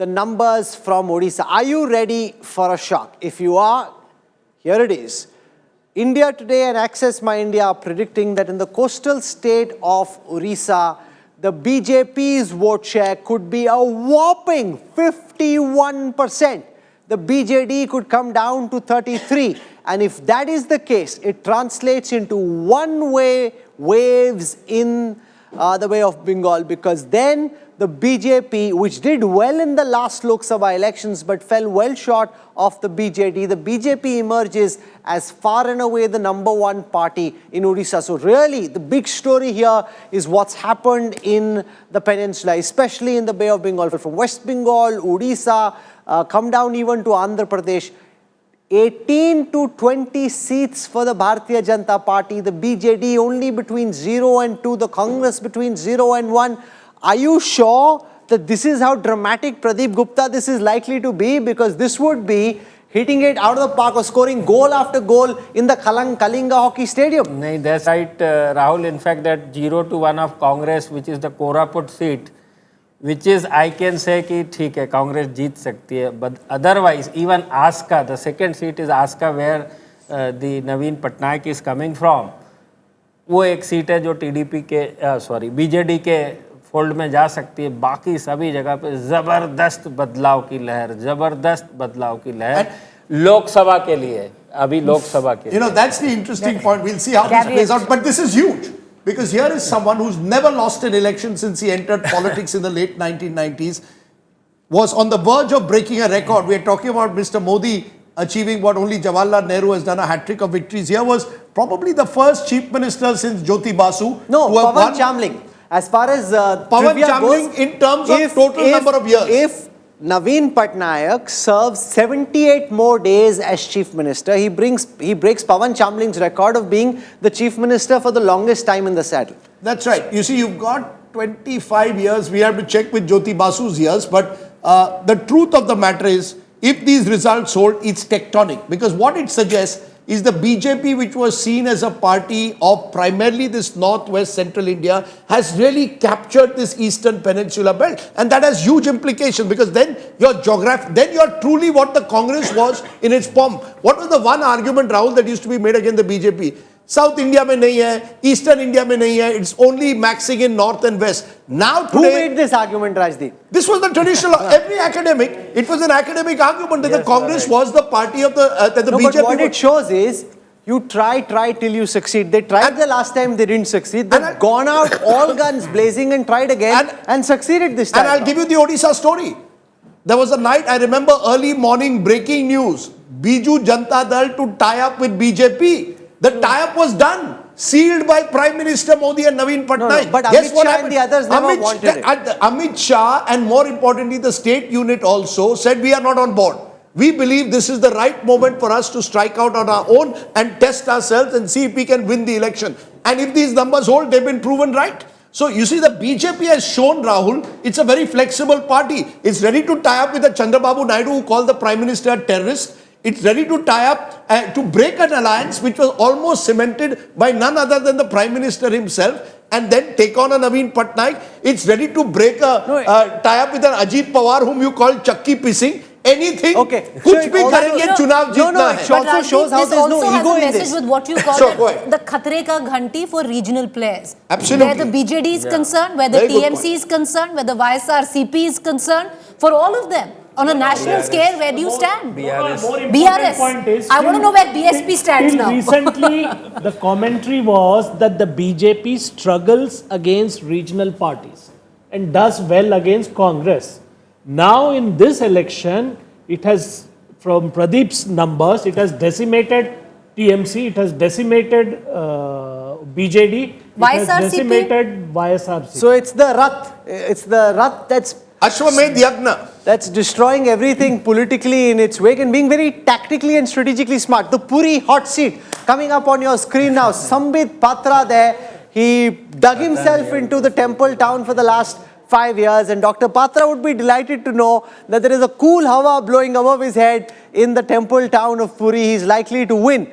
the numbers from Odisha. Are you ready for a shock? If you are, here it is. India Today and Access My India are predicting that in the coastal state of Odisha, the BJP's vote share could be a whopping 51%. The BJD could come down to 33%. And if that is the case, it translates into one-way waves in the Bay of Bengal, because then the BJP, which did well in the last Lok Sabha elections but fell well short of the BJD, the BJP emerges as far and away the #1 party in Odisha. So really, the big story here is what's happened in the peninsula, especially in the Bay of Bengal. From West Bengal, Odisha, come down even to Andhra Pradesh. 18 to 20 seats for the Bharatiya Janata Party, the BJD only between 0 and 2, the Congress between 0 and 1. Are you sure that this is how dramatic, Pradeep Gupta, this is likely to be? Because this would be hitting it out of the park or scoring goal after goal in the Kalinga Hockey Stadium. No, that's right, Rahul. In fact, that 0 to 1 of Congress, which is the Koraput seat, which is, I can say कि ठीक है, Congress जीत सकती है. But otherwise, even Aska, the second seat is Aska, where the Naveen Patnaik is coming from. वो एक seat है जो TDP के, BJD के फोल्ड में जा सकती है. बाकी सभी जगह पे जबरदस्त बदलाव की लहर, जबरदस्त बदलाव की लहर लोकसभा के लिए, अभी लोकसभा के लिए. You know, that's the interesting point. We'll see how this plays out. But this is huge. Because here is someone who's never lost an election since he entered politics in the late 1990s, was on the verge of breaking a record. We are talking about Mr. Modi achieving what only Jawaharlal Nehru has done, a hat-trick of victories. Here was probably the first chief minister since Jyoti Basu. No, Pawan Chamling. As far as Pawan Chamling in terms of total number of years. If Naveen Patnaik serves 78 more days as Chief Minister, he breaks Pawan Chamling's record of being the Chief Minister for the longest time in the saddle. That's right. You see, you've got 25 years. We have to check with Jyoti Basu's years. But the truth of the matter is, if these results hold, it's tectonic. Because what it suggests is the BJP, which was seen as a party of primarily this northwest central India, has really captured this eastern peninsula belt. And that has huge implications, because then you're truly what the Congress was in its pomp. What was the one argument, Rahul, that used to be made against the BJP? South India mein nahi hai, Eastern India mein nahi hai, it's only maxing in North and West. Now today, who made this argument, Rajdeep? This was the traditional, every academic, it was an academic argument that the Congress was the party of the BJP. But what it shows is, you try till you succeed. They tried the last time, they didn't succeed. They've gone out all guns blazing and tried again and succeeded this time. And I'll give you the Odisha story. There was a night, I remember early morning breaking news, Biju Janata Dal to tie up with BJP. The tie-up was done, sealed by Prime Minister Modi and Naveen Patnaik. No, but Amit Shah and the others never wanted it. Amit Shah, and more importantly, the state unit also said, we are not on board. We believe this is the right moment for us to strike out on our own and test ourselves and see if we can win the election. And if these numbers hold, they've been proven right. So you see, the BJP has shown, Rahul, it's a very flexible party. It's ready to tie up with the Chandrababu Naidu, who called the Prime Minister a terrorist. It's ready to tie up, to break an alliance which was almost cemented by none other than the Prime Minister himself, and then take on a Naveen Patnaik. It's ready to break a tie-up with an Ajit Pawar, whom you call Chakki Pissing. Anything, kuch bhi karenge, chunav jeetna hai. It also shows how there's no ego in this. With what you call the khatre ka ghanti for regional players. Absolutely. Where the BJD is concerned, where the TMC is concerned, where the YSRCP is concerned, for all of them. On a national scale, where do you stand? BRS. I want to know where BSP stands now. Recently, the commentary was that the BJP struggles against regional parties and does well against Congress. Now, in this election, it has, from Pradeep's numbers, it has decimated TMC, it has decimated BJD, it has decimated YSRC. So it's the Rath that's Ashwamedh Yagna. That's destroying everything politically in its wake and being very tactically and strategically smart. The Puri hot seat coming up on your screen now. Sambit Patra there. He dug himself into the temple town for the last 5 years, and Dr. Patra would be delighted to know that there is a cool hawa blowing above his head in the temple town of Puri. He's likely to win